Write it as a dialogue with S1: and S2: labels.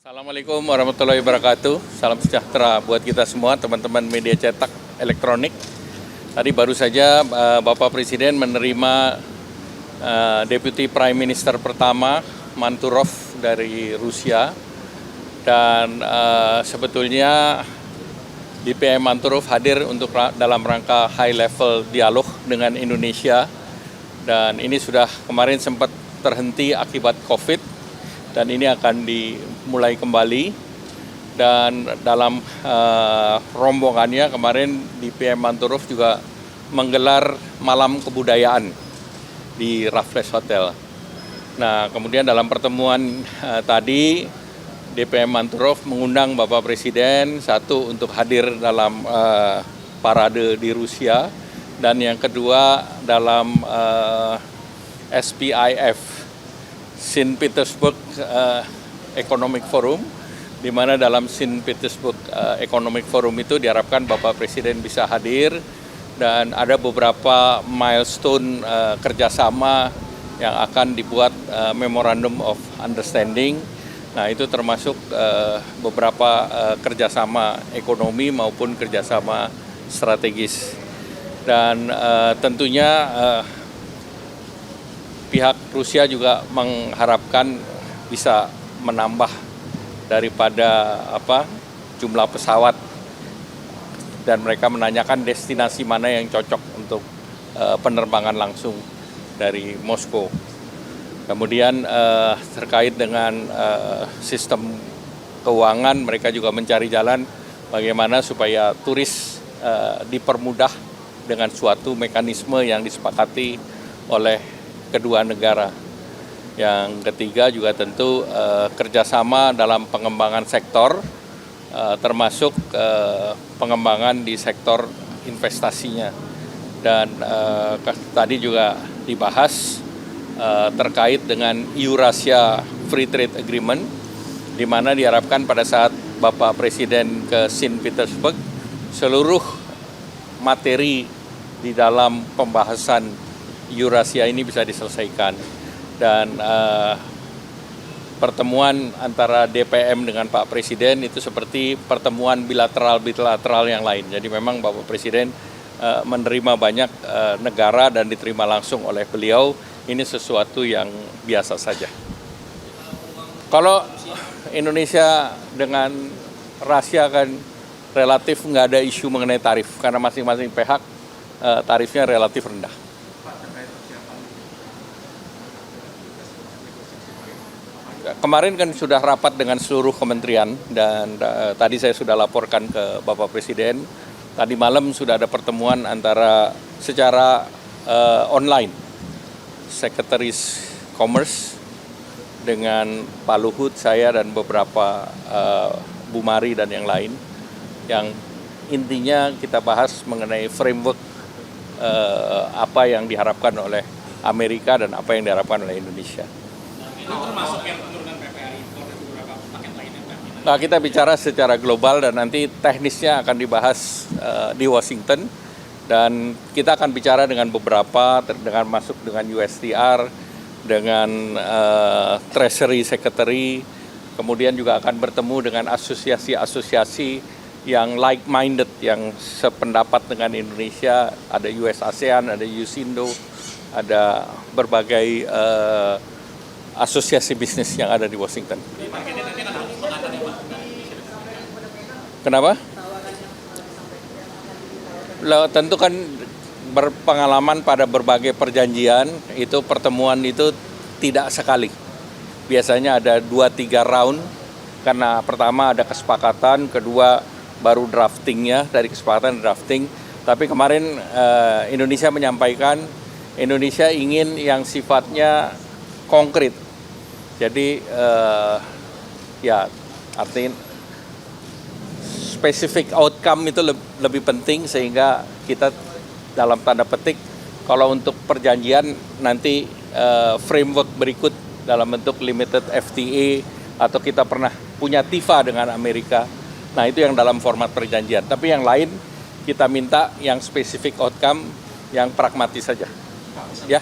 S1: Assalamualaikum warahmatullahi wabarakatuh. Salam sejahtera buat kita semua, teman-teman media cetak elektronik. Tadi baru saja Bapak Presiden menerima Deputy Prime Minister pertama Manturov dari Rusia. Dan sebetulnya DPM Manturov hadir untuk dalam rangka high level dialog dengan Indonesia. Dan ini sudah kemarin sempat terhenti akibat COVID. Dan ini akan dimulai kembali, dan dalam rombongannya kemarin DPM Manturov juga menggelar malam kebudayaan di Raffles Hotel. Nah, kemudian dalam pertemuan tadi DPM Manturov mengundang Bapak Presiden, satu untuk hadir dalam parade di Rusia, dan yang kedua dalam SPIF St. Petersburg Economic Forum, di mana dalam St. Petersburg Economic Forum itu diharapkan Bapak Presiden bisa hadir, dan ada beberapa milestone kerjasama yang akan dibuat Memorandum of Understanding. Nah, itu termasuk beberapa kerjasama ekonomi maupun kerjasama strategis. Dan tentunya pihak Rusia juga mengharapkan bisa menambah daripada jumlah pesawat, dan mereka menanyakan destinasi mana yang cocok untuk penerbangan langsung dari Moskow. Kemudian terkait dengan sistem keuangan, mereka juga mencari jalan bagaimana supaya turis dipermudah dengan suatu mekanisme yang disepakati oleh kedua negara. Yang ketiga juga tentu kerjasama dalam pengembangan sektor, termasuk pengembangan di sektor investasinya. Dan tadi juga dibahas terkait dengan Eurasia Free Trade Agreement, di mana diharapkan pada saat Bapak Presiden ke St. Petersburg, seluruh materi di dalam pembahasan Eurasia ini bisa diselesaikan. Dan pertemuan antara DPM dengan Pak Presiden itu seperti pertemuan bilateral yang lain. Jadi memang Bapak Presiden menerima banyak negara dan diterima langsung oleh beliau. Ini sesuatu yang biasa saja. Kalau Indonesia dengan Rusia kan relatif nggak ada isu mengenai tarif, karena masing-masing pihak tarifnya relatif rendah. Kemarin kan sudah rapat dengan seluruh kementerian, dan tadi saya sudah laporkan ke Bapak Presiden. Tadi malam sudah ada pertemuan antara secara online Sekretaris Commerce dengan Pak Luhut, saya dan beberapa Bu Mari dan yang lain. Yang intinya kita bahas mengenai framework apa yang diharapkan oleh Amerika dan apa yang diharapkan oleh Indonesia.
S2: Termasuk yang penurunan PPR impor dan beberapa paket lainnya, Pak?
S1: Nah, kita bicara secara global dan nanti teknisnya akan dibahas di Washington, dan kita akan bicara dengan beberapa, dengan masuk dengan USTR, dengan Treasury Secretary, kemudian juga akan bertemu dengan asosiasi-asosiasi yang like-minded, yang sependapat dengan Indonesia. Ada US ASEAN, ada USINDO, ada berbagai asosiasi bisnis yang ada di Washington. Kenapa? Tentu kan berpengalaman pada berbagai perjanjian, itu pertemuan itu tidak sekali. Biasanya ada 2-3 round, karena pertama ada kesepakatan, kedua baru draftingnya, dari kesepakatan drafting. Tapi kemarin Indonesia menyampaikan, Indonesia ingin yang sifatnya konkret. Jadi ya artinya specific outcome itu lebih penting, sehingga kita dalam tanda petik kalau untuk perjanjian nanti framework berikut dalam bentuk limited FTA, atau kita pernah punya TIFA dengan Amerika. Nah, itu yang dalam format perjanjian. Tapi yang lain kita minta yang specific outcome, yang pragmatis saja. Ya.